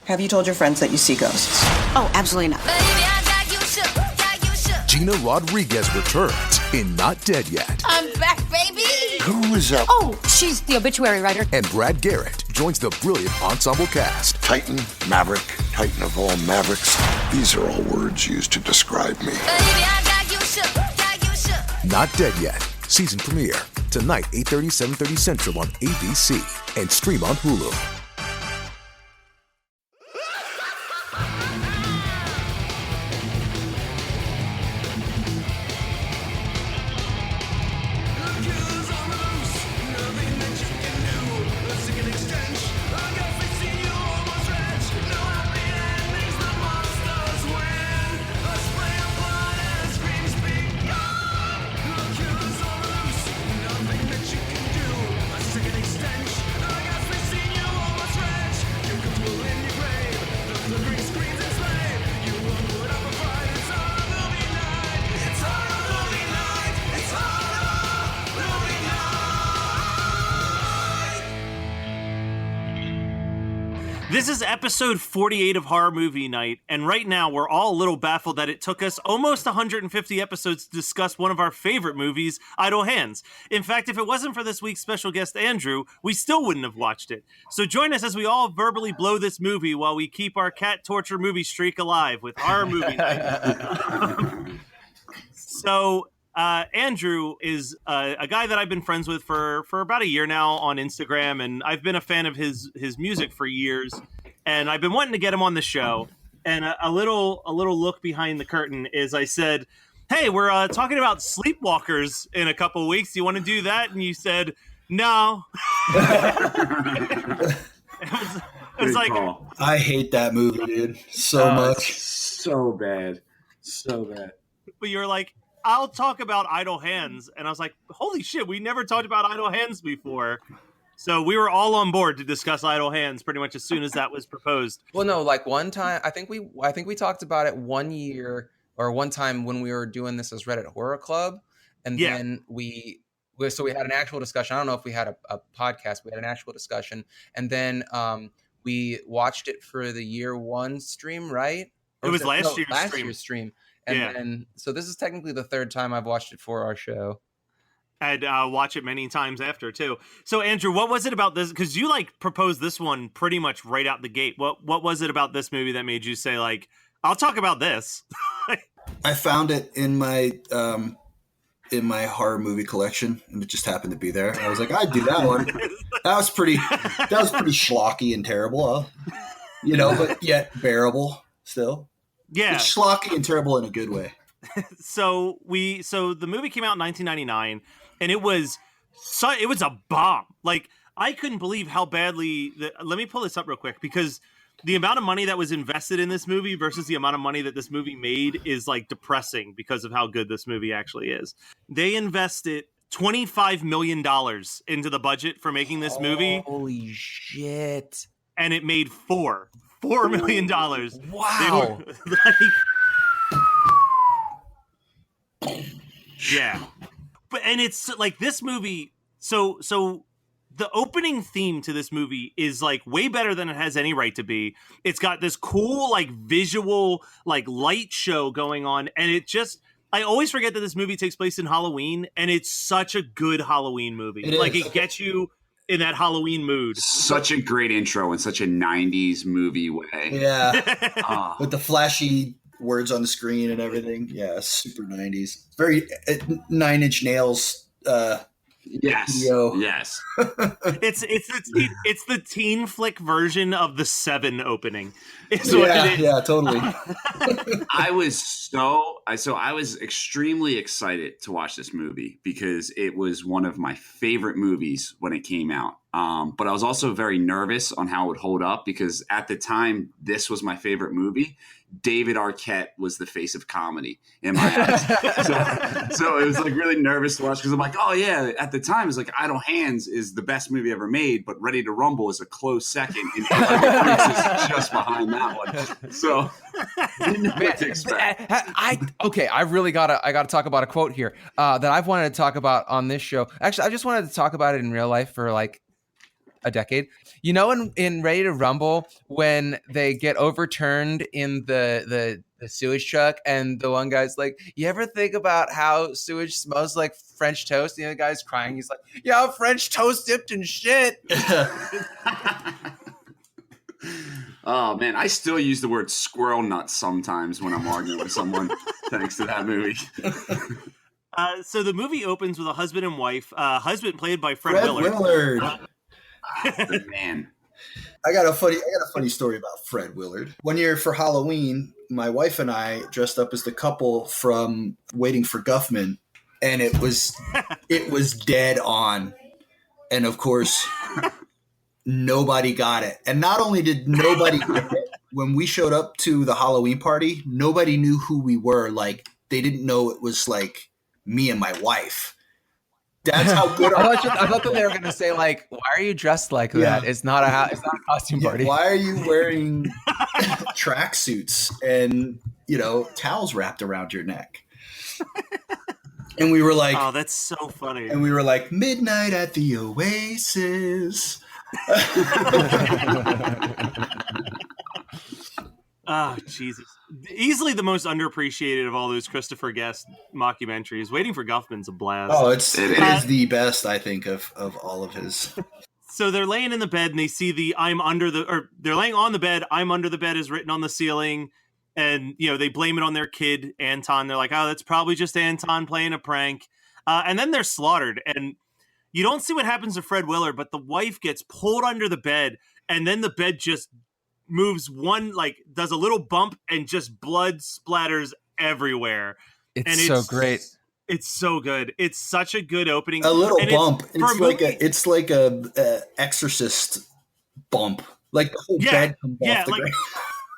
Have you told your friends that you see ghosts? Oh, absolutely not. Gina Rodriguez returns in Not Dead Yet. I'm back, baby! Who is up? Oh, she's the obituary writer. And Brad Garrett joins the brilliant ensemble cast. Titan, Maverick, Titan of all Mavericks. These are all words used to describe me. Not Dead Yet. Season premiere. Tonight, 8:30, 7:30 Central on ABC. And stream on Hulu. This is episode 48 of Horror Movie Night, and right now we're all a little baffled that it took us almost 150 episodes to discuss one of our favorite movies, Idle Hands. In fact, if it wasn't for this week's special guest, Andrew, we still wouldn't have watched it. So join us as we all verbally blow this movie while we keep our cat torture movie streak alive with Horror Movie Night. So... Andrew is a guy that I've been friends with for about a year now on Instagram, and I've been a fan of his music for years, and I've been wanting to get him on the show. And a little look behind the curtain is I said, "Hey, we're talking about Sleepwalkers in a couple of weeks. Do you want to do that?" And you said, "No." it was like, I hate that movie, dude, so much. So bad. But you're like, I'll talk about Idle Hands. And I was like, holy shit, we never talked about Idle Hands before. So we were all on board to discuss Idle Hands pretty much as soon as that was proposed. Well, no, like one time, I think we talked about it one year or one time when we were doing this as Reddit Horror Club. And then we had an actual discussion. I don't know if we had a podcast. We had an actual discussion. And then we watched it for the year one stream, right? It was last year's stream. And then, so this is technically the third time I've watched it for our show. I'd watch it many times after too. So Andrew, what was it about this? Because you proposed this one pretty much right out the gate. What was it about this movie that made you say I'll talk about this? I found it in my horror movie collection, and it just happened to be there. I was like, I'd do that one. That was pretty schlocky and terrible, but yet bearable still. Yeah, it's schlocky and terrible in a good way. So the movie came out in 1999, and it was a bomb. I couldn't believe how badly. Let me pull this up real quick, because the amount of money that was invested in this movie versus the amount of money that this movie made is depressing because of how good this movie actually is. They invested $25 million into the budget for making this movie. Holy shit! And it made $4 million. Wow. Yeah. And it's this movie. So the opening theme to this movie is way better than it has any right to be. It's got this cool visual light show going on, and I always forget that this movie takes place in Halloween, and it's such a good Halloween movie. It gets you in that Halloween mood. Such a great intro in such a 90s movie way. Yeah. With the flashy words on the screen and everything. Yeah, super 90s. Very 9 Inch Nails. Yes. It's the teen flick version of the Seven opening. Yeah, totally. I was extremely excited to watch this movie because it was one of my favorite movies when it came out. But I was also very nervous on how it would hold up because at the time this was my favorite movie. David Arquette was the face of comedy in my eyes. So it was really nervous to watch because I'm oh yeah, at the time it's Idle Hands is the best movie ever made, but Ready to Rumble is a close second, and Freaks is just behind that one. So didn't know what to expect. I really gotta talk about a quote here that I've wanted to talk about on this show. Actually, I just wanted to talk about it in real life for a decade. You know, in Ready to Rumble, when they get overturned in the sewage truck, and the one guy's like, "You ever think about how sewage smells like French toast?" The other guy's crying. He's like, "Yeah, French toast dipped in shit." Oh man, I still use the word squirrel nuts sometimes when I'm arguing with someone, thanks to that movie. So the movie opens with a husband and wife. Husband played by Fred Fred Willard. Good man. I got a funny story about Fred Willard. One year for Halloween, my wife and I dressed up as the couple from Waiting for Guffman, and it was dead on. And of course, nobody got it. And not only did nobody get it, when we showed up to the Halloween party, nobody knew who we were. Like, they didn't know it was like me and my wife. That's how good. I thought that they were going to say, like, "Why are you dressed like that? It's not a costume party. Why are you wearing tracksuits and towels wrapped around your neck?" And we were like, "Oh, that's so funny." And we were like, "Midnight at the Oasis." Oh, Jesus. Easily the most underappreciated of all those Christopher Guest mockumentaries. Waiting for Guffman's a blast. Oh, it is the best, I think, of all of his. So they're laying in the bed and they see they're laying on the bed. "I'm under the bed" is written on the ceiling. And, they blame it on their kid, Anton. They're like, "Oh, that's probably just Anton playing a prank." And then they're slaughtered. And you don't see what happens to Fred Willard, but the wife gets pulled under the bed. And then the bed just moves does a little bump, and just blood splatters everywhere. It's so great. It's so good. It's such a good opening. A little bump. It's like a Exorcist bump. Like the whole bed comes off the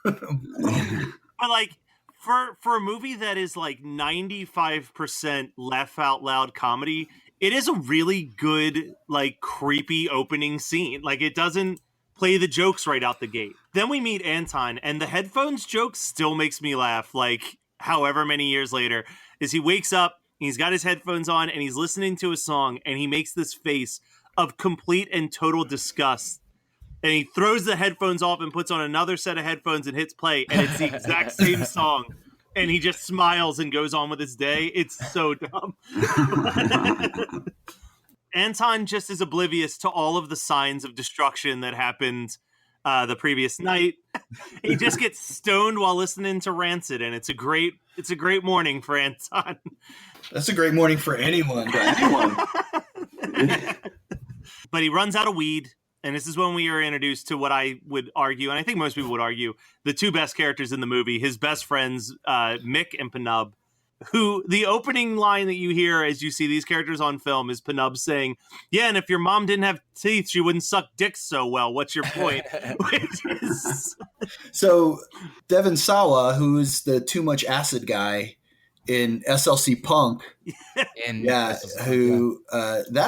ground. But for a movie that is 95% laugh out loud comedy, it is a really good creepy opening scene. It doesn't play the jokes right out the gate. Then we meet Anton, and the headphones joke still makes me laugh, however many years later, is he wakes up, he's got his headphones on, and he's listening to a song, and he makes this face of complete and total disgust. And he throws the headphones off and puts on another set of headphones and hits play, and it's the exact same song. And he just smiles and goes on with his day. It's so dumb. Anton just is oblivious to all of the signs of destruction that happened the previous night. He just gets stoned while listening to Rancid, and it's a great morning for Anton. That's a great morning for anyone. But he runs out of weed, and this is when we are introduced to what I would argue, and I think most people would argue, the two best characters in the movie, his best friends, Mick and Penub, who the opening line that you hear as you see these characters on film is Penub saying, "Yeah, and if your mom didn't have teeth, she wouldn't suck dicks so well. What's your point?" Which is... So Devon Sawa, who is the too much acid guy in SLC Punk, that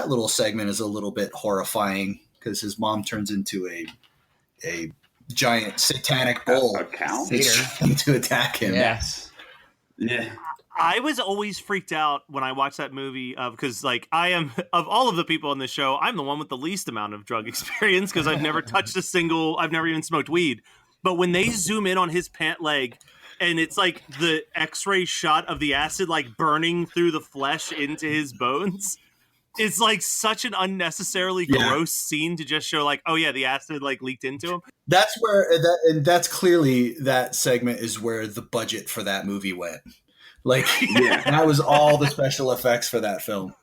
little segment is a little bit horrifying because his mom turns into a giant satanic bull, a cow, to attack him. Yes. Yeah. I was always freaked out when I watched that movie because I am, of all of the people on this show, I'm the one with the least amount of drug experience because I've never touched I've never even smoked weed. But when they zoom in on his pant leg and it's the x-ray shot of the acid burning through the flesh into his bones, it's such an unnecessarily gross scene to just show oh yeah, the acid leaked into him. That's where that's clearly that segment is where the budget for that movie went. That was all the special effects for that film.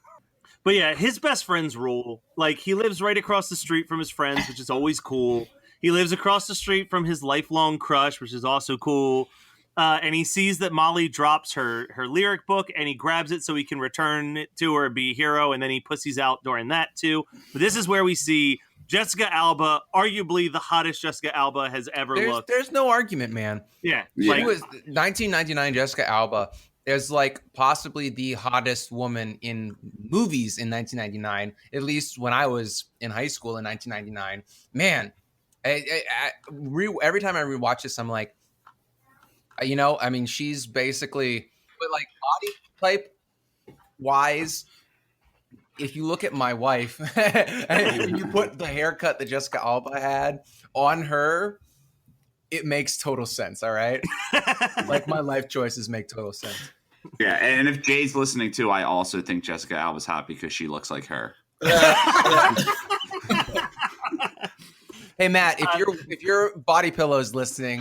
But yeah, his best friends rule. He lives right across the street from his friends, which is always cool. He lives across the street from his lifelong crush, which is also cool. And he sees that Molly drops her lyric book, and he grabs it so he can return it to her and be a hero. And then he pussies out during that too. But this is where we see Jessica Alba, arguably the hottest Jessica Alba has ever looked. There's no argument, man. Yeah. It was 1999 Jessica Alba is possibly the hottest woman in movies in 1999, at least when I was in high school in 1999. Man, every time I rewatch this, I'm like, she's basically, but body type wise, if you look at my wife and you put the haircut that Jessica Alba had on her, it makes total sense. All right. Like my life choices make total sense. Yeah. And if Jay's listening too, I also think Jessica Alba's hot because she looks like her. Hey Matt, if your body pillow is listening,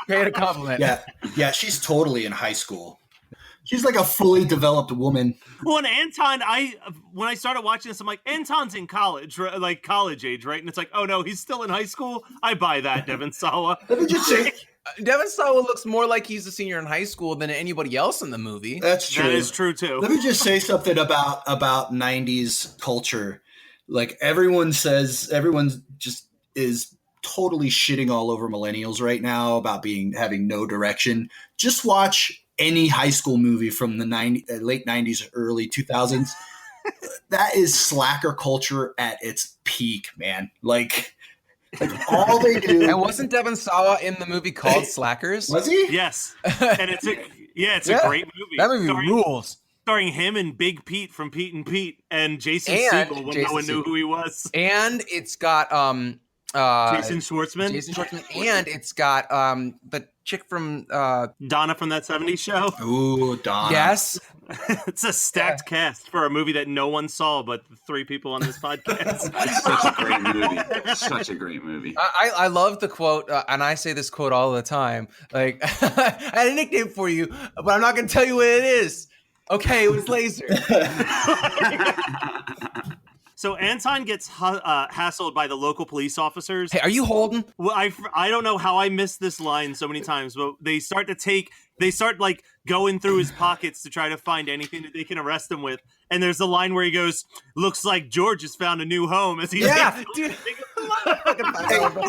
pay it a compliment. Yeah, she's totally in high school. She's like a fully developed woman. Well, and Anton, when I started watching this, I'm like, Anton's in college, right? Like college age, right? And it's like, oh no, he's still in high school. I buy that, Devon Sawa. Let me just say, Devon Sawa looks more like he's a senior in high school than anybody else in the movie. that's true. That is true too. Let me just say something about 90s culture. Like everyone just is totally shitting all over millennials right now about having no direction. Just watch any high school movie from the late 90s, early 2000s. That is slacker culture at its peak, man. Like all they do. And wasn't Devon Sawa in the movie called Slackers? Was he? Yes, and it's a great movie. That movie rules. Starring him and Big Pete from Pete and Pete and Jason Segel when no one knew who he was. And it's got Jason Schwartzman, and it's got the chick from Donna from That 70s Show. Ooh, Donna. Yes. It's a stacked cast for a movie that no one saw but the three people on this podcast. It's such a great movie. Such a great movie. I love the quote, and I say this quote all the time. Like, I had a nickname for you, but I'm not going to tell you what it is. Okay, it was Laser. So Anton gets hassled by the local police officers. Hey, are you Holden? Well, I don't know how I missed this line so many times, but they start like going through his pockets to try to find anything that they can arrest him with. And there's a line where he goes, "Looks like George has found a new home." As he dude.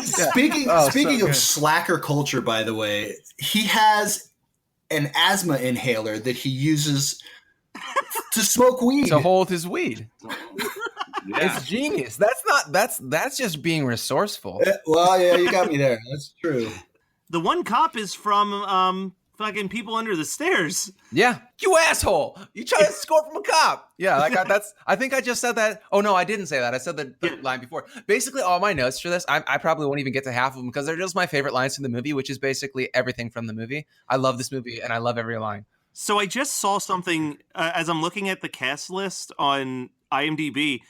Speaking of slacker culture, by the way, he has an asthma inhaler that he uses to smoke weed. To hold his weed. Yeah. It's genius. That's just being resourceful. Well, yeah, you got me there. That's true. The one cop is from fucking People Under the Stairs. Yeah, you asshole! You try to score from a cop. Yeah, I think I just said that. Oh no, I didn't say that. I said the line before. Basically, all my notes for this, I probably won't even get to half of them because they're just my favorite lines from the movie, which is basically everything from the movie. I love this movie and I love every line. So I just saw something as I'm looking at the cast list on IMDb.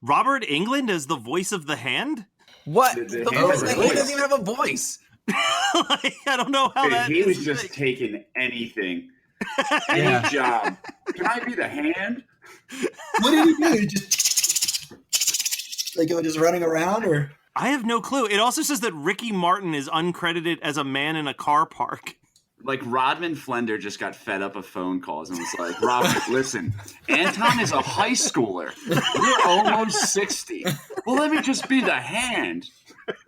Robert Englund as the voice of the hand? What? The voice of the hand doesn't even have a voice. I don't know how that He was just taking anything. Any job. Can I be the hand? What did he do? Just like just running around, or? I have no clue. It also says that Ricky Martin is uncredited as a man in a car park. Like Rodman Flender just got fed up of phone calls and was like, "Robert, listen, Anton is a high schooler. You're almost 60. Well, let me just be the hand."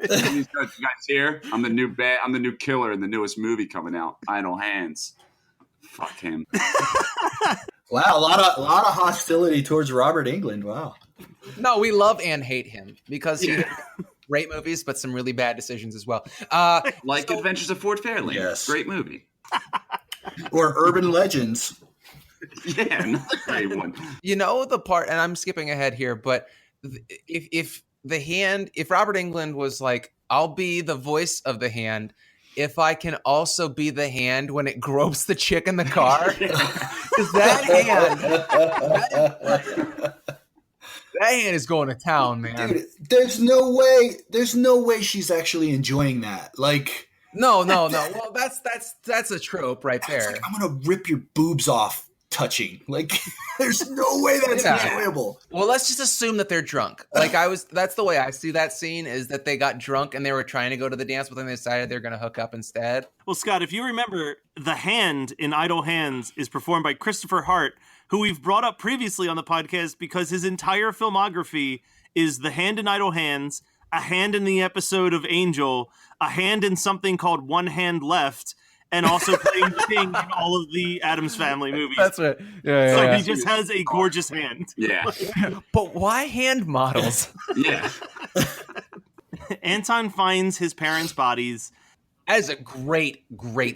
And he's got, "You guys here? I'm the new killer in the newest movie coming out, Idle Hands." Fuck him. Wow, a lot of hostility towards Robert Englund. Wow. No, we love and hate him because he great movies, but some really bad decisions as well. Like Adventures of Fort Fairlane. Yes. Great movie. Or Urban Legends. Yeah, another great one. You know the part, and I'm skipping ahead here, but if Robert Englund was like, "I'll be the voice of the hand if I can also be the hand when it gropes the chick in the car," because that hand is going to town, man. Dude, there's no way she's actually enjoying that. Like, no. Well, that's a trope right there. Like, I'm gonna rip your boobs off. Touching, like, there's no way that's enjoyable. Well, let's just assume that they're drunk. Like, that's the way I see that scene, is that they got drunk and they were trying to go to the dance, but then they decided they're going to hook up instead. Well, Scott, if you remember, the hand in Idle Hands is performed by Christopher Hart, who we've brought up previously on the podcast because his entire filmography is the hand in Idle Hands, a hand in the episode of Angel, a hand in something called One Hand Left, and also playing Sting in all of the Addams Family movies. That's right. Yeah, so he just has a gorgeous hand. Yeah. But why hand models? Yeah. Anton finds his parents' bodies. That is a great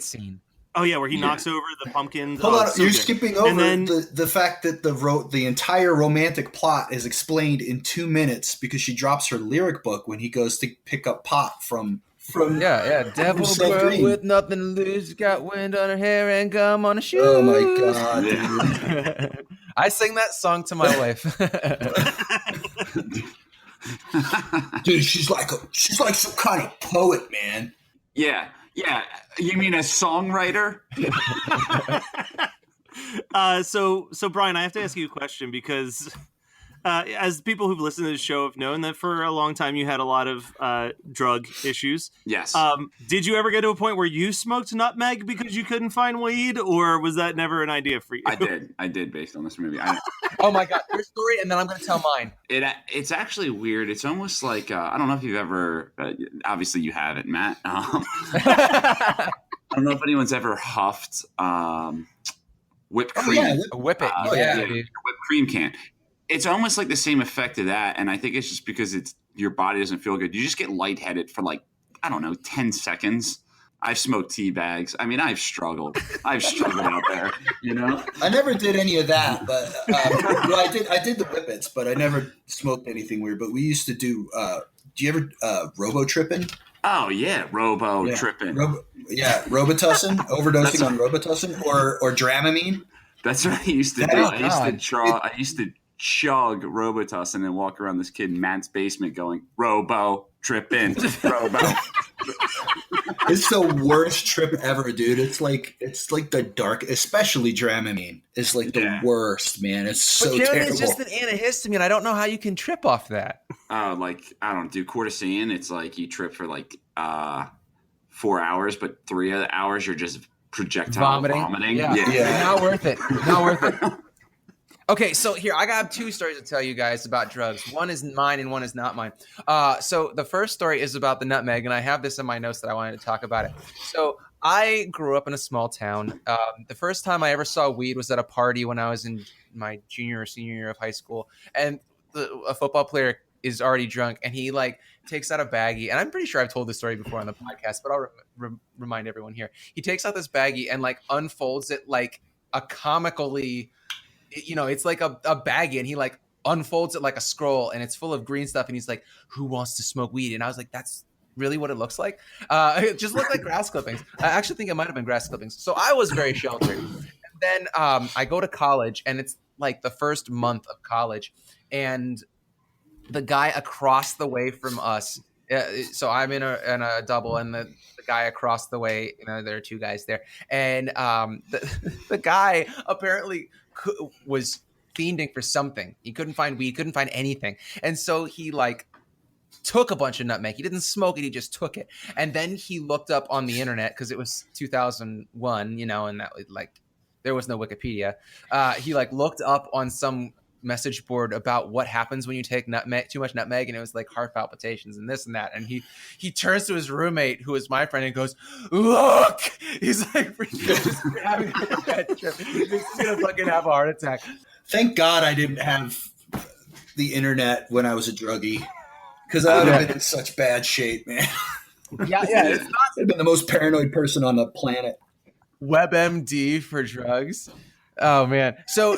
scene. Oh yeah, where he knocks over the pumpkins. Hold on, so you're good. skipping over And then, the fact that the entire romantic plot is explained in 2 minutes because she drops her lyric book when he goes to pick up pot from Devil Seth girl Green. with nothing to lose, got wind on her hair and gum on her shoes. Oh my god, Yeah. dude. I sing that song to my wife. Dude, she's like some kind of poet, man. Yeah. You mean a songwriter? So Brian, I have to ask you a question because as people who've listened to the show have known that for a long time you had a lot of drug issues. Yes. Did you ever get to a point where you smoked nutmeg because you couldn't find weed, or was that never an idea for you? I did based on this movie. Oh my god, your story, and then I'm going to tell mine. It's actually weird. It's almost like I don't know if you've ever. Obviously, you haven't, Matt. I don't know if anyone's ever huffed whipped cream. Oh, yeah, Whip it. Whipped cream can. It's almost like the same effect of that, and I think it's just because your body doesn't feel good. You just get lightheaded for 10 seconds. I've smoked tea bags. I mean, I've struggled out there, you know? I never did any of that, but I did the whippets, but I never smoked anything weird. But we used to do you ever robo tripping? Oh yeah, tripping. Robitussin, overdosing on Robitussin or Dramamine. That's what I used to do. Oh, I used to chug Robitussin and walk around this kid in Matt's basement going, Robo, tripping, Robo. It's the worst trip ever, dude. It's like the dark, especially Dramamine. It's like the worst, man. It's so But terrible. It's just an antihistamine. I don't know how you can trip off that. I don't do cortisone. It's like you trip for 4 hours, but 3 of the hours you're just projectile vomiting. Yeah. Not worth it. Not worth it. Okay, so here I got 2 stories to tell you guys about drugs. One is mine and one is not mine. So the first story is about the nutmeg, and I have this in my notes that I wanted to talk about it. So I grew up in a small town. The first time I ever saw weed was at a party when I was in my junior or senior year of high school, and a football player is already drunk, and he takes out a baggie, and I'm pretty sure I've told this story before on the podcast, but I'll remind everyone here. He takes out this baggie and unfolds it like a comically. It's like a baggie, and he unfolds it like a scroll, and it's full of green stuff, and he's like, "Who wants to smoke weed?" And I was like, "That's really what it looks like." It just looked like grass clippings. I actually think it might have been grass clippings. So I was very sheltered. And then I go to college, and it's like the first month of college, and the guy across the way from us. So I'm in a double, and the guy across the way, there are 2 guys there, and the guy apparently was fiending for something. He couldn't find weed, couldn't find anything, and so he took a bunch of nutmeg. He didn't smoke it; he just took it, and then he looked up on the internet because it was 2001, and that was there was no Wikipedia. He looked up on some message board about what happens when you take too much nutmeg, and it was heart palpitations and this and that. And he turns to his roommate, who is my friend, and goes, "Look!" He's just having a bad trip. He's gonna fucking have a heart attack. Thank God I didn't have the internet when I was a druggie, because I would have been in such bad shape, man. Yeah. I've been the most paranoid person on the planet. WebMD for drugs. Oh man. So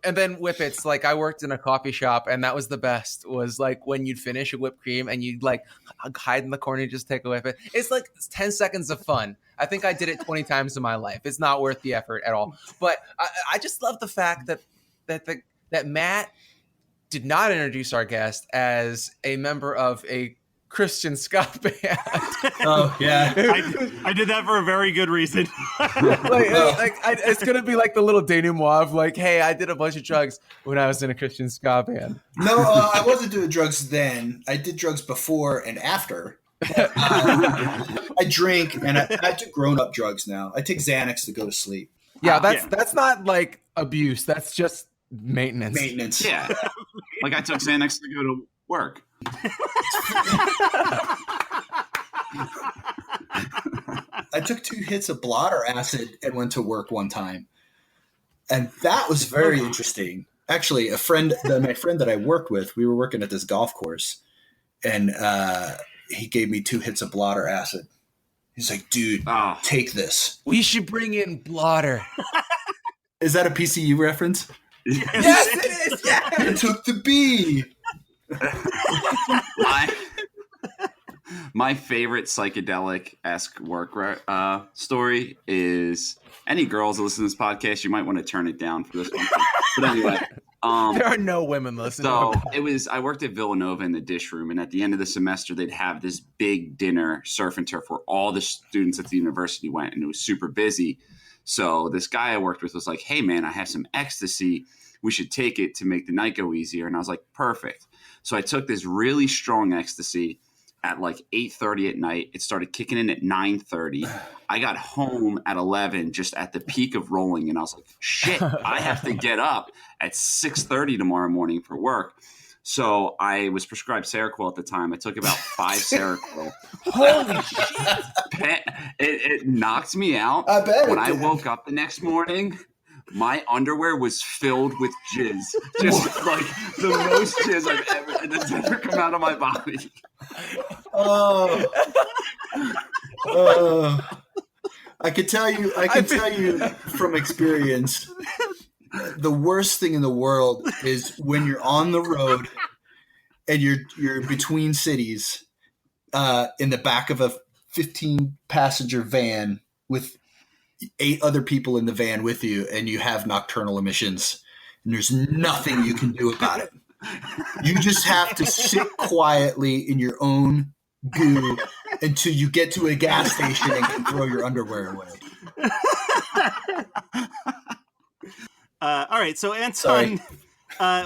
and then whippets, I worked in a coffee shop, and that was the best, was when you'd finish a whipped cream and you'd hide in the corner and just take a whip. It's 10 seconds of fun. I think I did it 20 times in my life. It's not worth the effort at all. But I just love the fact that Matt did not introduce our guest as a member of a Christian ska band. Oh yeah, I did that for a very good reason. It's gonna be the little denouement of hey, I did a bunch of drugs when I was in a Christian ska band. No, I wasn't doing drugs then. I did drugs before and after. I drink, and I do grown-up drugs now. I take Xanax to go to sleep. Yeah, that's not abuse. That's just maintenance. Yeah, I took Xanax to go to work. I took 2 hits of blotter acid and went to work one time, and that was very interesting. Actually, my friend that I worked with, we were working at this golf course, and he gave me 2 hits of blotter acid, He's like, dude, take this. We should bring in Blotter. Is that a PCU reference? Yes, it is. Yeah. I took the B. My favorite psychedelic-esque work story is any girls that listen to this podcast, you might want to turn it down for this one. But anyway. There are no women listening. So I worked at Villanova in the dish room, and at the end of the semester, they'd have this big dinner, surf and turf, where all the students at the university went, and it was super busy. So this guy I worked with was like, hey, man, I have some ecstasy. We should take it to make the night go easier. And I was like, perfect. So I took this really strong ecstasy at like 8:30 at night. It started kicking in at 9:30. I got home at 11, just at the peak of rolling. And I was like, shit, I have to get up at 6:30 tomorrow morning for work. So I was prescribed Seroquel at the time. I took about 5 Seroquel. Holy shit. It knocked me out. I bet. When I woke up the next morning, my underwear was filled with jizz. Just like the most jizz that's ever come out of my body. I can tell you from experience, the worst thing in the world is when you're on the road and you're between cities in the back of a 15-passenger van with 8 other people in the van with you, and you have nocturnal emissions, and there's nothing you can do about it. You just have to sit quietly in your own goo until you get to a gas station and can throw your underwear away. All right, so Anton,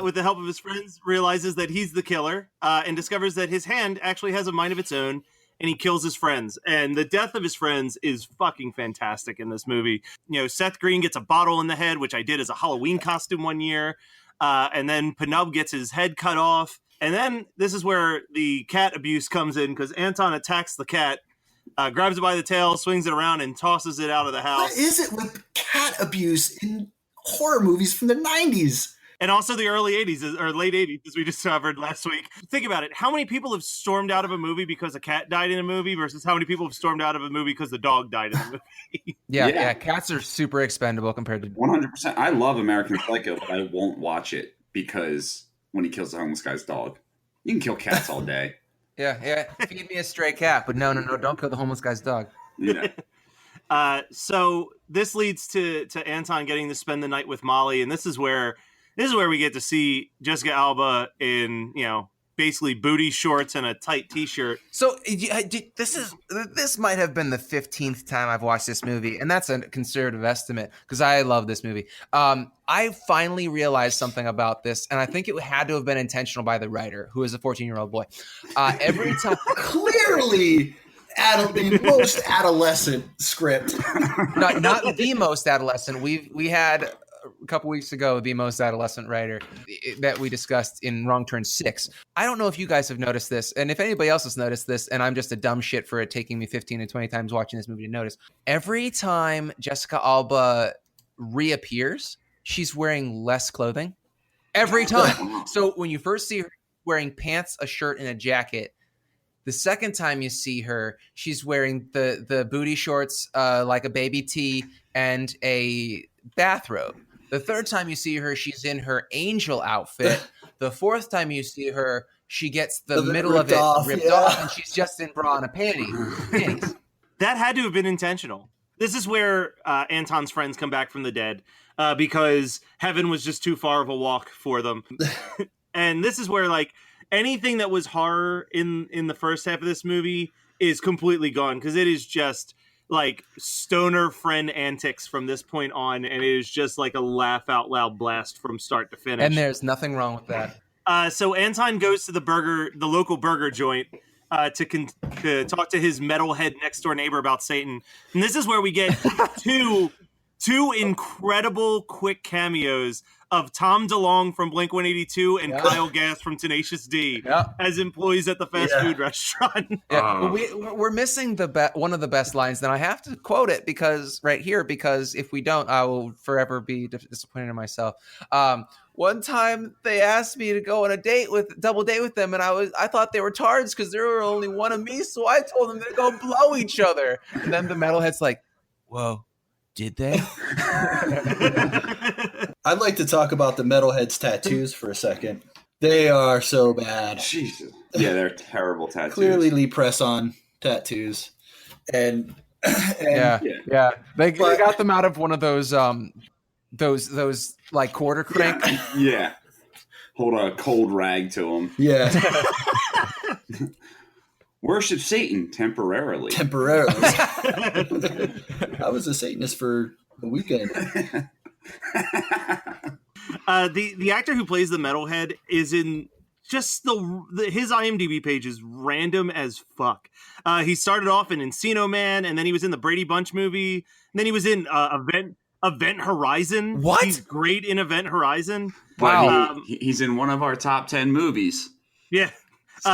with the help of his friends, realizes that he's the killer and discovers that his hand actually has a mind of its own, and he kills his friends. And the death of his friends is fucking fantastic in this movie. You know, Seth Green gets a bottle in the head, which I did as a Halloween costume one year. And then Penub gets his head cut off. And then this is where the cat abuse comes in, because Anton attacks the cat, grabs it by the tail, swings it around, and tosses it out of the house. What is it with cat abuse in horror movies from the 90s? And also the early 80s, or late 80s, as we discovered last week. Think about it. How many people have stormed out of a movie because a cat died in a movie versus how many people have stormed out of a movie because the dog died in a movie? Yeah, cats are super expendable compared to... 100%. I love American Psycho, but I won't watch it because when he kills the homeless guy's dog. You can kill cats all day. Yeah. Feed me a stray cat, but no, don't kill the homeless guy's dog. Yeah. So this leads to Anton getting to spend the night with Molly, and this is where we get to see Jessica Alba in, basically booty shorts and a tight t-shirt. So this might have been the 15th time I've watched this movie, and that's a conservative estimate because I love this movie. I finally realized something about this, and I think it had to have been intentional by the writer, who is a 14-year-old boy. Every time, clearly, the most adolescent script. not the most adolescent. We had a couple weeks ago the most adolescent writer that we discussed in Wrong Turn 6. I don't know if you guys have noticed this, and if anybody else has noticed this, and I'm just a dumb shit for it taking me 15 to 20 times watching this movie to notice. Every time Jessica Alba reappears, she's wearing less clothing. Every time. So when you first see her wearing pants, a shirt, and a jacket, the second time you see her, she's wearing the booty shorts, like a baby tee, and a bathrobe. The third time you see her, she's in her angel outfit. The fourth time you see her, she gets the middle of it ripped off, and she's just in bra and a panties. That had to have been intentional. This is where Anton's friends come back from the dead because heaven was just too far of a walk for them. And this is where, anything that was horror in the first half of this movie is completely gone, because it is just stoner friend antics from this point on, and it is just like a laugh out loud blast from start to finish. And there's nothing wrong with that. So Anton goes to the local burger joint to talk to his metalhead next door neighbor about Satan. And this is where we get two incredible quick cameos of Tom DeLonge from Blink-182 and Kyle Gass from Tenacious D as employees at the fast food restaurant. We're missing one of the best lines. Then I have to quote it because if we don't, I will forever be disappointed in myself. One time they asked me to go on a double date with them, and I thought they were tards because there were only one of me, so I told them to go blow each other. And then the metalhead's like, "Whoa, did they?" I'd like to talk about the metalhead's tattoos for a second. They are so bad. Jesus. Yeah, they're terrible tattoos. Clearly Lee press-on tattoos. And yeah. They got them out of one of those like quarter crank. Yeah. Hold a cold rag to them. Yeah. Worship Satan temporarily. I was a Satanist for a weekend. The actor who plays the metalhead is in just his IMDb page is random as fuck. He started off in Encino Man, and then he was in the Brady Bunch movie, and then he was in Event Horizon. What? He's great in Event Horizon. Wow. He's in one of our top 10 movies. Yeah.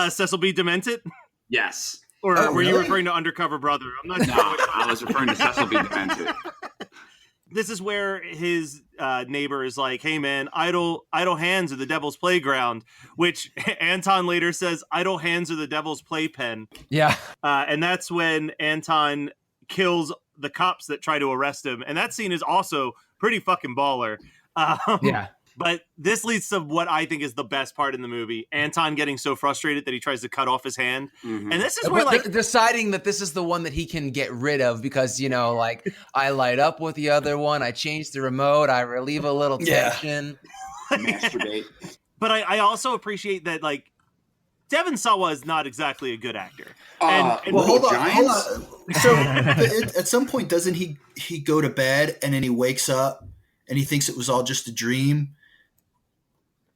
Cecil B. Demented? Yes. Or were really? you referring to Undercover Brother? I'm not sure. No, I was referring to Cecil B. Demented. This is where his neighbor is like, "Hey man, idle hands are the devil's playground," which Anton later says, "Idle hands are the devil's playpen." Yeah. And that's when Anton kills the cops that try to arrest him. And that scene is also pretty fucking baller. Yeah. But this leads to what I think is the best part in the movie. Anton getting so frustrated that he tries to cut off his hand. Mm-hmm. And this is where, like, deciding that this is the one that he can get rid of because, like, I light up with the other one. I change the remote. I relieve a little tension. Masturbate. But I also appreciate that, like, Devon Sawa is not exactly a good actor. Well, hold on. So at some point, doesn't he go to bed and then he wakes up and he thinks it was all just a dream?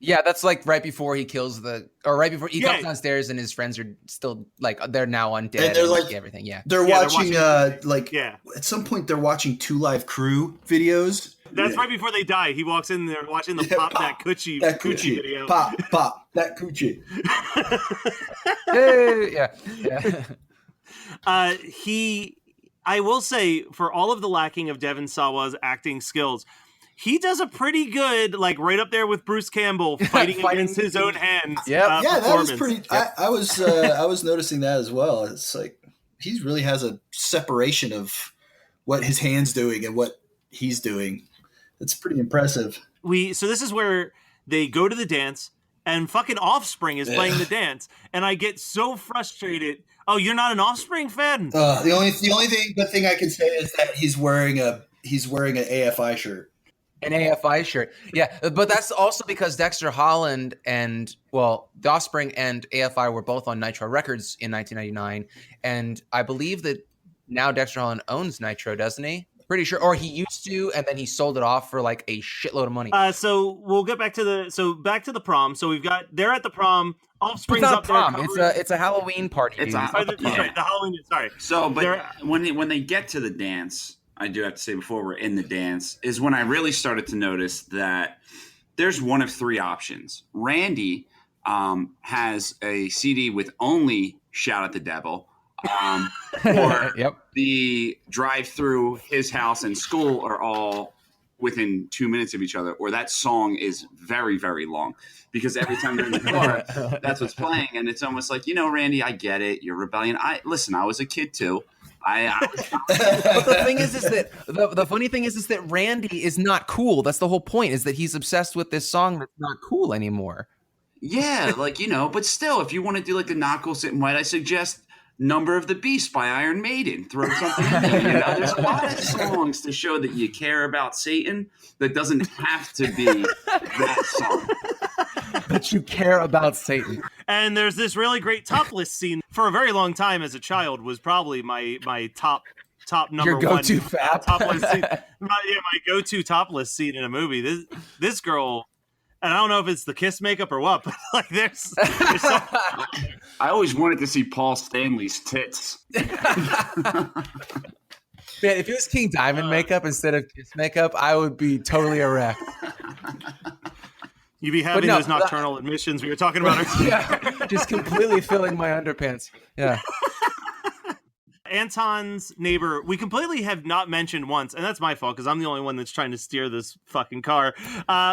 Yeah, that's like right before he comes downstairs and his friends are still like they're now undead and they're like everything. Yeah, they're watching at some point they're watching Two Live Crew videos. That's right before they die. He walks in there watching the Pop That Coochie video. Pop that coochie. I will say, for all of the lacking of Devon Sawa's acting skills, he does a pretty good, like, right up there with Bruce Campbell fighting against his own hands. Yeah, that was pretty. I was noticing that as well. It's like he really has a separation of what his hand's doing and what he's doing. It's pretty impressive. So this is where they go to the dance, and fucking Offspring is playing the dance, and I get so frustrated. Oh, you're not an Offspring fan? The only good thing I can say is that he's wearing an AFI shirt. An AFI shirt. Yeah, but that's also because Dexter Holland and, well, The Offspring and AFI were both on Nitro Records in 1999. And I believe that now Dexter Holland owns Nitro, doesn't he? Pretty sure. Or he used to, and then he sold it off for like a shitload of money. So we'll get back to the prom. So they're at the prom. Offspring's it's not up a prom. there. It's a Halloween party. It's the Halloween. Sorry. So, but when they get to the dance, I do have to say before we're in the dance, is when I really started to notice that there's one of three options. Randy has a CD with only Shout at the Devil, or the drive through his house and school are all within 2 minutes of each other, or that song is very, very long. Because every time they're in the car, that's what's playing. And it's almost like, Randy, I get it. You're rebellion. I was a kid too. But the thing is that the funny thing is that Randy is not cool. That's the whole point, is that he's obsessed with this song that's not cool anymore. Yeah, but still, if you want to do like the not cool sitting white, I suggest Number of the Beast by Iron Maiden. Throw something in there. There's a lot of songs to show that you care about Satan that doesn't have to be that song. That you care about Satan. And there's this really great topless scene. For a very long time as a child was probably my top number your go-to one fap. Topless scene. My go-to topless scene in a movie. This girl, and I don't know if it's the kiss makeup or what, but like there's some... I always wanted to see Paul Stanley's tits. Man, if it was King Diamond makeup instead of kiss makeup, I would be totally erect. You'd be having those nocturnal admissions we were talking about. Yeah, just completely filling my underpants. Yeah. Anton's neighbor, we completely have not mentioned once, and that's my fault because I'm the only one that's trying to steer this fucking car.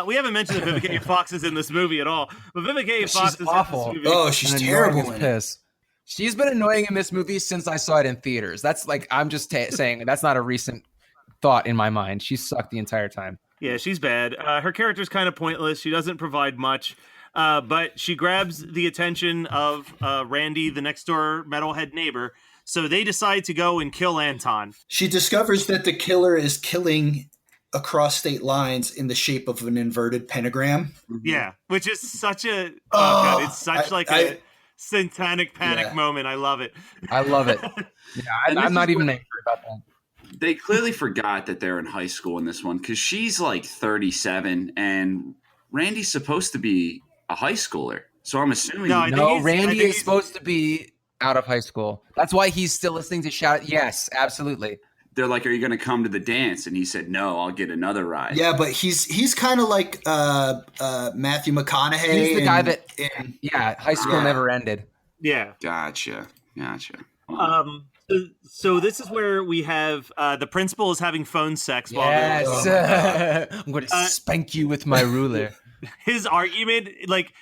We haven't mentioned that Vivica A. Fox is in this movie at all, but Vivica A. Fox is awful. in this movie. Oh, she's terrible in it. She's been annoying in this movie since I saw it in theaters. That's like, I'm just saying that's not a recent thought in my mind. She sucked the entire time. Yeah, she's bad. Her character's kind of pointless. She doesn't provide much. But she grabs the attention of Randy, the next door metalhead neighbor. So they decide to go and kill Anton. She discovers that the killer is killing across state lines in the shape of an inverted pentagram. Yeah, which is such a God, it's such a satanic panic moment. I love it. I love it. Yeah, I'm not even angry about that. They clearly forgot that they're in high school in this one because she's like 37 and Randy's supposed to be a high schooler. So I'm assuming Randy is supposed to be out of high school. That's why he's still listening to Shout. Yes, absolutely. They're like, "Are you going to come to the dance?" And he said, "No, I'll get another ride." Yeah, but he's kind of like Matthew McConaughey. He's the guy that high school never ended. Yeah, gotcha. So this is where we have the principal is having phone sex. Yes, I'm going to spank you with my ruler. His argument, like,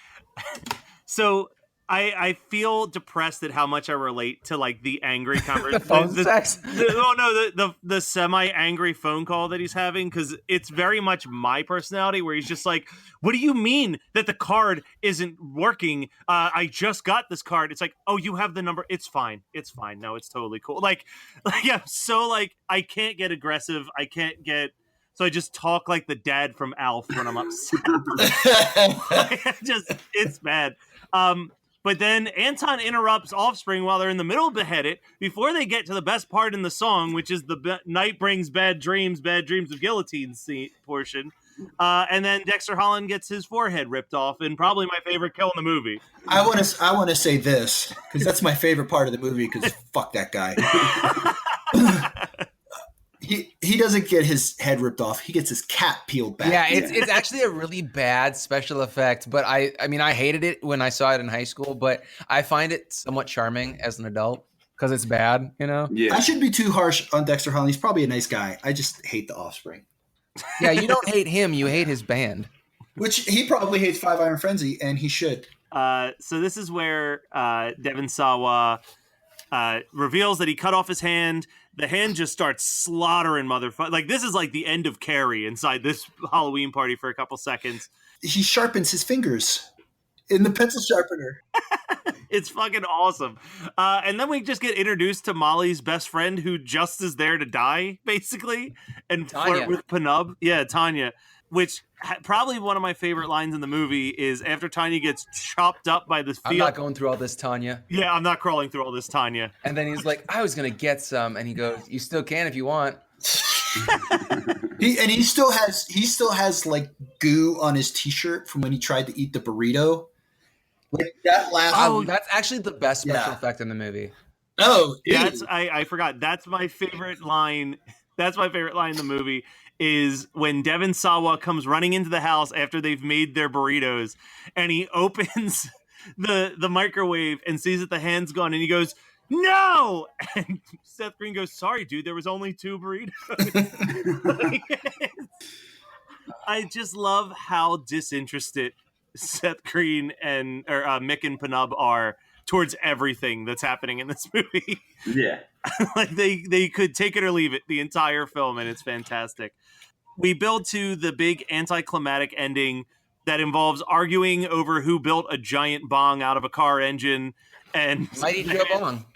so I feel depressed at how much I relate to like the angry conversation. The phone sex? The semi-angry phone call that he's having, because it's very much my personality where he's just like, what do you mean that the card isn't working? I just got this card. It's like, oh, you have the number. It's fine. No, it's totally cool. Like yeah, so like I can't get aggressive. So I just talk like the dad from Alf when I'm upset. It's bad. But then Anton interrupts Offspring while they're in the middle of Behead It before they get to the best part in the song, which is the Night Brings Bad Dreams of Guillotine portion. And then Dexter Holland gets his forehead ripped off, and probably my favorite kill in the movie. I want to say this because that's my favorite part of the movie. Because fuck that guy. He doesn't get his head ripped off. He gets his cap peeled back. Yeah, it's actually a really bad special effect. But I mean, I hated it when I saw it in high school. But I find it somewhat charming as an adult because it's bad, you know? Yeah. I shouldn't be too harsh on Dexter Holland. He's probably a nice guy. I just hate the Offspring. Yeah, you don't hate him. You hate his band. Which he probably hates Five Iron Frenzy, and he should. So this is where Devon Sawa reveals that he cut off his hand. The hand just starts slaughtering motherfuckers. Like, this is like the end of Carrie inside this Halloween party for a couple seconds. He sharpens his fingers in the pencil sharpener. It's fucking awesome. And then we just get introduced to Molly's best friend who just is there to die, basically, and flirt with Penub. Yeah, Tanya. Which probably one of my favorite lines in the movie is after Tanya gets chopped up by this field. I'm not going through all this, Tanya. Yeah, I'm not crawling through all this, Tanya. And then he's like, I was going to get some. And he goes, you still can if you want. He still has like goo on his t-shirt from when he tried to eat the burrito. Like that last. Oh, that's actually the best special effect in the movie. Oh, yeah. I forgot. That's my favorite line. That's my favorite line in the movie. Is when Devon Sawa comes running into the house after they've made their burritos, and he opens the microwave and sees that the hand's gone, and he goes, "No!" And Seth Green goes, "Sorry, dude, there was only 2 burritos." I just love how disinterested Seth Green and Mick and Penub are towards everything that's happening in this movie. Yeah. Like they could take it or leave it the entire film, and it's fantastic. We build to the big anticlimactic ending that involves arguing over who built a giant bong out of a car engine, and Mighty Joe Bong.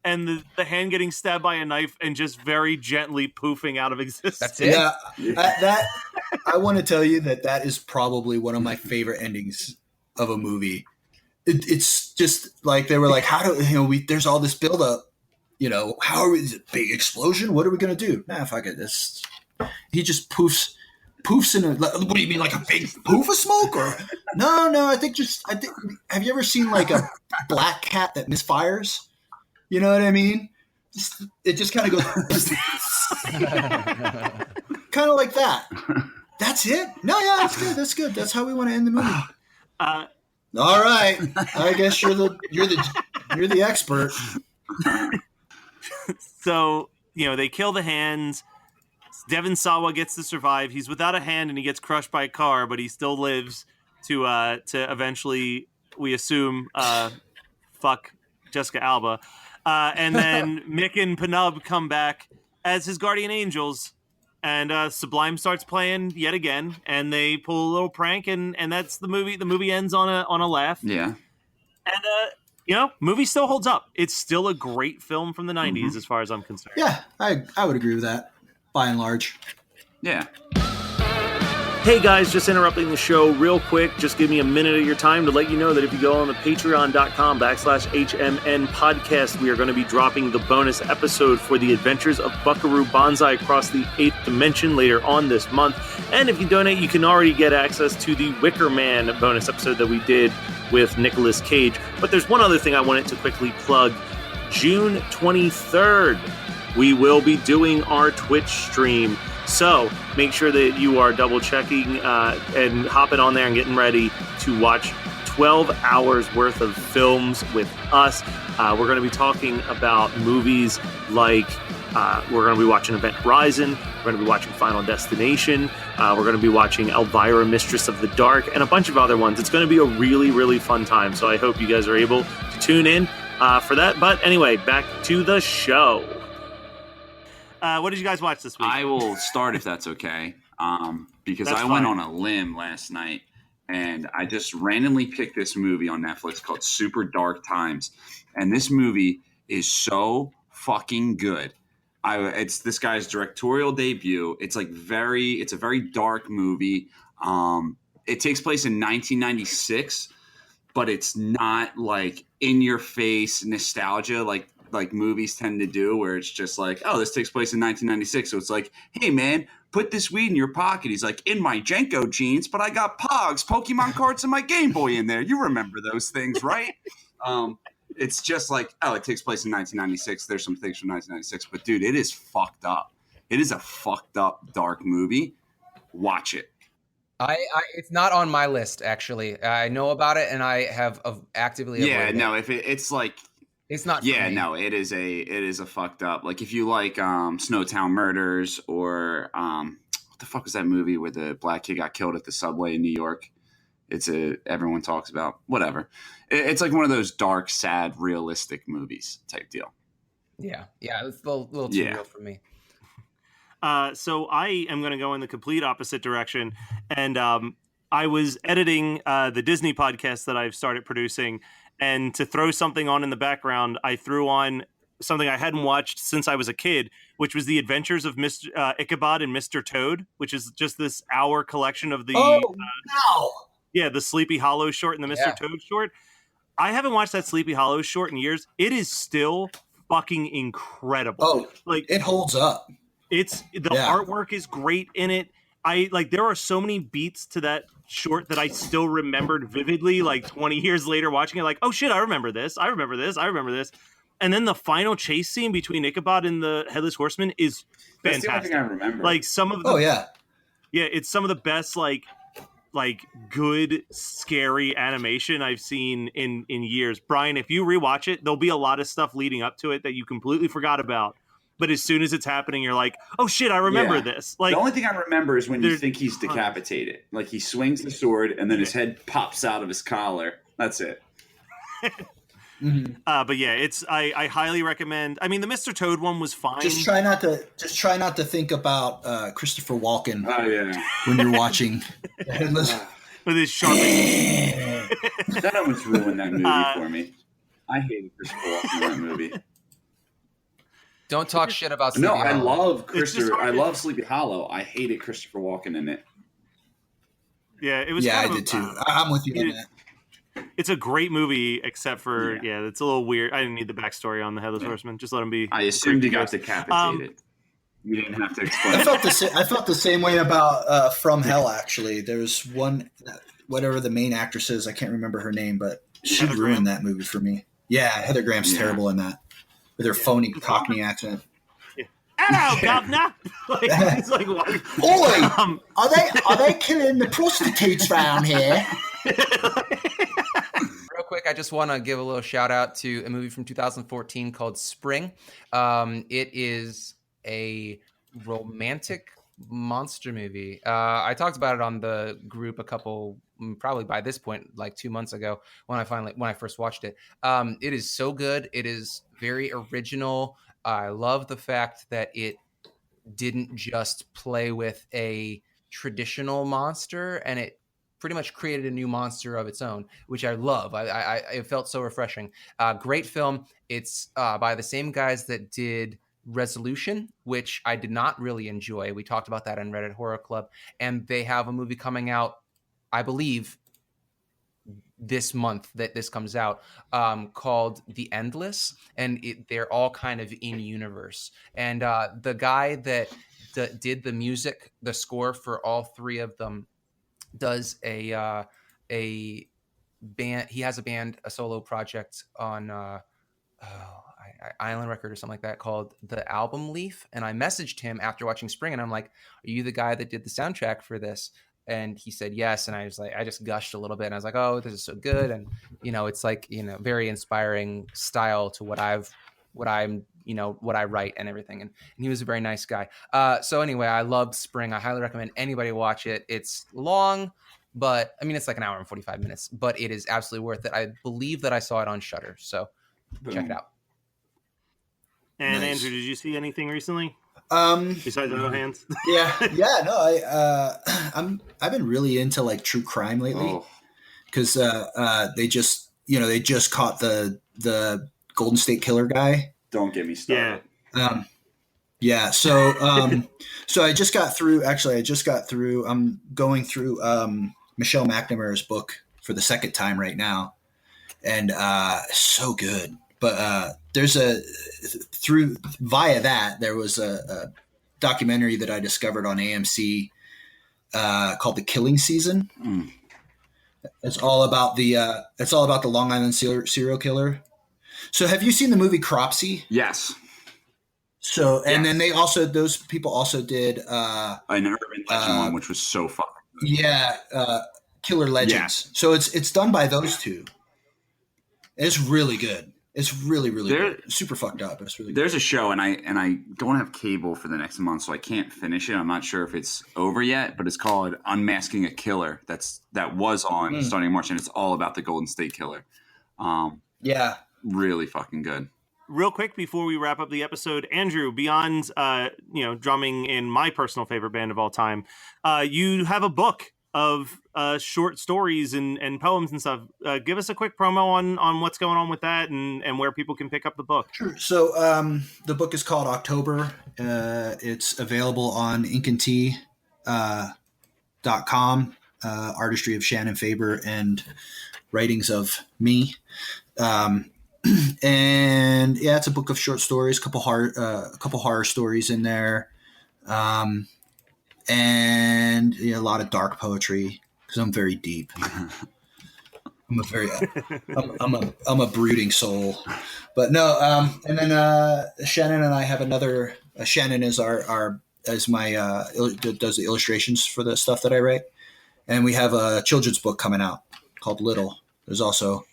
And the hand getting stabbed by a knife and just very gently poofing out of existence. That's it. Yeah, I want to tell you that is probably one of my favorite endings of a movie. It's just like they were like, how do there's all this buildup. How are we? Is it a big explosion? What are we gonna do? Nah, fuck it. He just poofs in a. What do you mean, like a big poof of smoke? Or no. I think. Have you ever seen like a black cat that misfires? You know what I mean? It just kind of goes, kind of like that. That's it. No, yeah, that's good. That's good. That's how we want to end the movie. All right. I guess you're the expert. So, they kill the hands. Devon Sawa gets to survive. He's without a hand and he gets crushed by a car, but he still lives to eventually, we assume, fuck Jessica Alba. And then Mick and Penub come back as his guardian angels. And Sublime starts playing yet again, and they pull a little prank, and that's the movie. The movie ends on a laugh. Yeah. And movie still holds up. It's still a great film from the 90s, as far as I'm concerned. Yeah, I would agree with that, by and large. Yeah. Hey guys, just interrupting the show real quick. Just give me a minute of your time to let you know that if you go on the patreon.com/HMN podcast, we are going to be dropping the bonus episode for the adventures of Buckaroo Banzai across the 8th dimension later on this month. And if you donate, you can already get access to the Wicker Man bonus episode that we did with Nicolas Cage. But there's one other thing I wanted to quickly plug. June 23rd, we will be doing our Twitch stream. So make sure that you are double checking and hopping on there and getting ready to watch 12 hours worth of films with us. We're going to be talking about movies like we're going to be watching Event Horizon. We're going to be watching Final Destination. We're going to be watching Elvira, Mistress of the Dark, and a bunch of other ones. It's going to be a really, really fun time. So I hope you guys are able to tune in for that. But anyway, back to the show. What did you guys watch this week? I will start if that's okay, because That's I went fine. on a limb last night, and I just randomly picked this movie on Netflix called Super Dark Times, and this movie is so fucking good. It's this guy's directorial debut. It's a very dark movie. It takes place in 1996, but it's not like in your face nostalgia like movies tend to do, where it's just like, oh, this takes place in 1996. So it's like, hey man, put this weed in your pocket. He's like, in my Jenko jeans, but I got Pogs, Pokemon cards, and my Game Boy in there. You remember those things, right? It's just like, oh, it takes place in 1996. There's some things from 1996, but dude, it is fucked up. It is a fucked up dark movie. Watch it. It's not on my list, actually. I know about it, and I have actively avoided it. If it's like, it's not. Yeah, for me. no, it is a fucked up. Like if you like Snowtown Murders or what the fuck was that movie where the black kid got killed at the subway in New York? Everyone talks about whatever. It's like one of those dark, sad, realistic movies type deal. Yeah, it's a little too real for me. So I am going to go in the complete opposite direction, and I was editing the Disney podcast that I've started producing. And to throw something on in the background, I threw on something I hadn't watched since I was a kid, which was The Adventures of Mr. Ichabod and Mr. Toad, which is just this hour collection of the the Sleepy Hollow short and the Mr. Toad short. I haven't watched that Sleepy Hollow short in years. It is still fucking incredible. Oh, like it holds up. The artwork is great in it. There are so many beats to that short that I still remembered vividly, like 20 years later watching it, like, oh shit, I remember this. And then the final chase scene between Ichabod and the Headless Horseman is fantastic. That's the only thing I remember. Like some of the yeah, it's some of the best like good scary animation I've seen in years. Brian, if you rewatch it, there'll be a lot of stuff leading up to it that you completely forgot about. But as soon as it's happening, you're like, oh shit, I remember this. Like the only thing I remember is when you think he's decapitated. Like he swings the sword and then his head pops out of his collar. That's it. But yeah, I highly recommend. I mean, the Mr. Toad one was fine. Just try not to think about Christopher Walken. Oh yeah, when you're watching with his sharp. That almost ruined that movie for me. I hated Christopher Walken in that movie. Don't talk shit about Sleepy Hollow. I love Christopher. I love Sleepy Hollow. I hated Christopher Walken in it. Yeah, it was. Yeah, I did too. I'm with you on that. It's a great movie, except for it's a little weird. I didn't need the backstory on the Headless Horseman. Just let him be. I assumed he got decapitated. You didn't have to explain. I felt the same way about From Hell. Actually, there's one, whatever the main actress is, I can't remember her name, but she ruined that movie for me. Yeah, Heather Graham's terrible in that. With her phony Cockney accent. Hello, governor. It's like, oi, are they killing the prostitutes round here? Real quick, I just want to give a little shout out to a movie from 2014 called Spring. It is a romantic monster movie. I talked about it on the group probably by this point, like 2 months ago when I first watched it. It is so good. It is very original. I love the fact that it didn't just play with a traditional monster, and it pretty much created a new monster of its own, which I love. It felt so refreshing. Great film. It's by the same guys that did Resolution, which I did not really enjoy. We talked about that in Reddit Horror Club, and they have a movie coming out, I believe, this month that this comes out, called The Endless, and they're all kind of in universe. And the guy that did the music, the score for all three of them, does a band. He has a solo project on Island Record or something like that called The Album Leaf. And I messaged him after watching Spring, and I'm like, "Are you the guy that did the soundtrack for this?" And he said yes. And I was like, I just gushed a little bit, and I was like, "Oh, this is so good." And it's like very inspiring style to what I write and everything. And he was a very nice guy. So anyway, I loved Spring. I highly recommend anybody watch it. It's long, but I mean, it's like an hour and 45 minutes, but it is absolutely worth it. I believe that I saw it on Shudder, so check it out. And Nice. Andrew, did you see anything recently? Besides No Hands? No, I've been really into like true crime lately because they just caught the Golden State Killer guy. Don't get me started. Yeah. So I just got through. I'm going through Michelle McNamara's book for the second time right now, and so good. But there was a documentary that I discovered on AMC called The Killing Season. It's all about the Long Island serial killer. So have you seen the movie Cropsy? Yes. So then those people also did an urban legend one, which was so fun. Yeah, Killer Legends. Yeah. So it's done by those two. It's really good. It's really, really good. Super fucked up. It's really good. There's a show, and I don't have cable for the next month, so I can't finish it. I'm not sure if it's over yet, but it's called Unmasking a Killer. That was on starting in March, and it's all about the Golden State Killer. Yeah. Really fucking good. Real quick before we wrap up the episode, Andrew, beyond drumming in my personal favorite band of all time, you have a book of short stories and poems and stuff. Give us a quick promo on what's going on with that and where people can pick up the book. Sure. So the book is called October. It's available on inkandtea.com, artistry of Shannon Faber and writings of me. And yeah, it's a book of short stories, a couple horror stories in there. And a lot of dark poetry because I'm very deep. I'm a brooding soul, but no. And then Shannon and I have another. Shannon is does the illustrations for the stuff that I write, and we have a children's book coming out called Little. There's also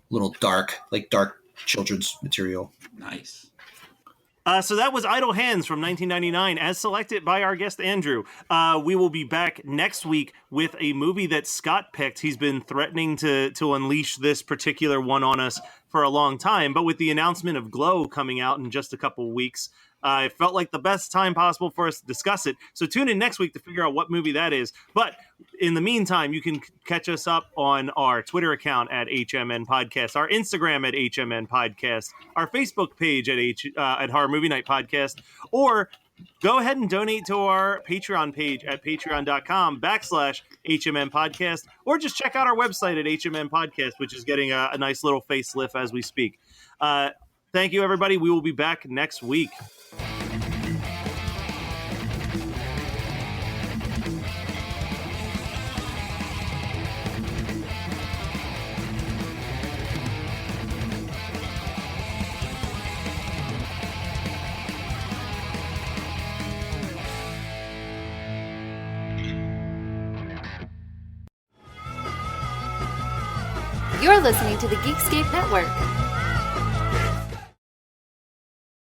little dark children's material. Nice. So that was Idle Hands from 1999, as selected by our guest, Andrew. We will be back next week with a movie that Scott picked. He's been threatening to unleash this particular one on us for a long time, but with the announcement of Glow coming out in just a couple of weeks, it felt like the best time possible for us to discuss it. So tune in next week to figure out what movie that is. But in the meantime, you can catch us up on our Twitter account at HMN Podcast, our Instagram at HMN Podcast, our Facebook page at Horror Movie Night Podcast, or go ahead and donate to our Patreon page at patreon.com/HMN Podcast, or just check out our website at HMN Podcast, which is getting a nice little facelift as we speak. Thank you, everybody. We will be back next week. You're listening to the Geekscape Network.